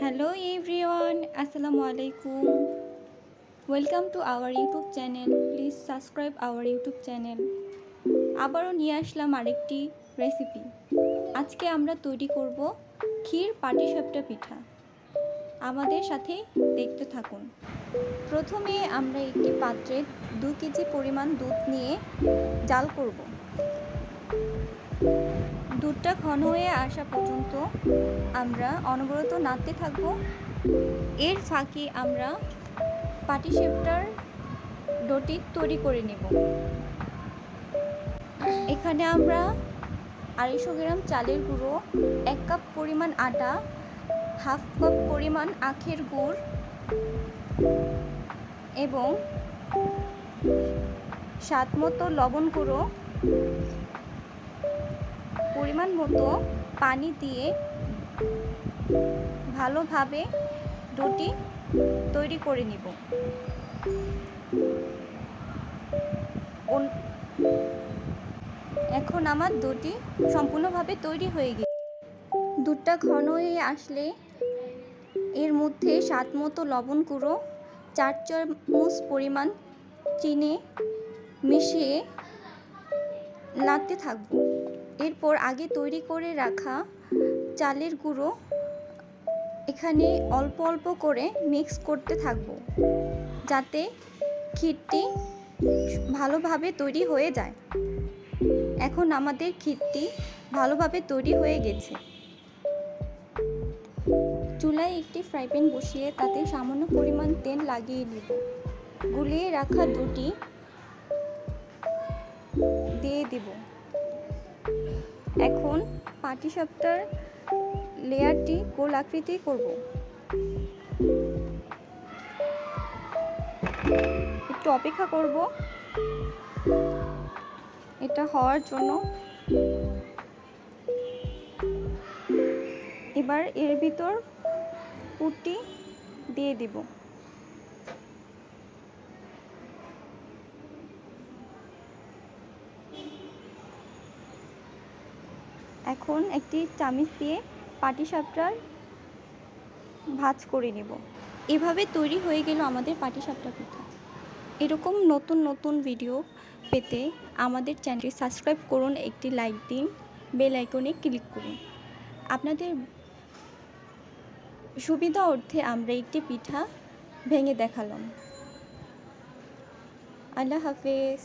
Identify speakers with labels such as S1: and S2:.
S1: Hello everyone, Assalamu alaikum. Welcome to our YouTube channel. Please subscribe our YouTube channel. আবারও নিয়ে আসলাম আরেকটি recipe. আজকে আমরা তৈরি করব ক্ষীর পাটিসাপটা পিঠা। আমাদের সাথে দেখতে থাকুন। প্রথমে আমরা একটি পাত্রে 2 কেজি পরিমাণ দুধ নিয়ে জাল করব। দুধটা ঘন হয়ে আসা পর্যন্ত আমরা অনবরত নাড়তে থাকব। এর ফাঁকে আমরা পাটিসাপটার ডোটি তৈরি করে নেব। এখানে আমরা 250 গ্রাম চালের গুঁড়ো, 1 কাপ পরিমাণ আটা, হাফ কাপ পরিমাণ আখের গুড় এবং স্বাদ মতো লবণ গুঁড়ো, পরিমাণ মতো পানি দিয়ে ভালোভাবে ডোটি তৈরি করে নিব। এখন আমার ডোটি সম্পূর্ণভাবে তৈরি হয়ে গেছে। দুধটা ঘন হয়ে আসলে এর মধ্যে স্বাদ মতো লবণ গুঁড়ো, 4 চামচ পরিমাণ চিনি মিশিয়ে নাড়তে থাকবো। এরপর আগে তৈরি করে রাখা চালের গুঁড়ো এখানে অল্প অল্প করে মিক্স করতে থাকবো, যাতে ক্ষীরটি ভালোভাবে তৈরি হয়ে যায়। এখন আমাদের ক্ষীরটি ভালোভাবে তৈরি হয়ে গেছে। চুলায় একটি ফ্রাই প্যান বসিয়ে তাতে সামান্য পরিমাণ তেল লাগিয়ে নেব। গুলিয়ে রাখা দুটি দিয়ে দেব। এখন পাটিসাপটার লেয়ারটি গোল আকৃতি করব। একটু অপেক্ষা করব এটা হওয়ার জন্য। এবার এর ভিতর পুরটি দিয়ে দেব। এখন একটি চামচ দিয়ে পাটিসাপটার ভাঁজ করে নেব। এভাবে তৈরি হয়ে গেল আমাদের পাটিসাপটা পিঠা। এরকম নতুন নতুন ভিডিও পেতে আমাদের চ্যানেলটি সাবস্ক্রাইব করুন, একটি লাইক দিন, বেল আইকনে ক্লিক করুন। আপনাদের সুবিধা অর্থে আমরা একটি পিঠা ভেঙে দেখালাম। আল্লাহ হাফেজ।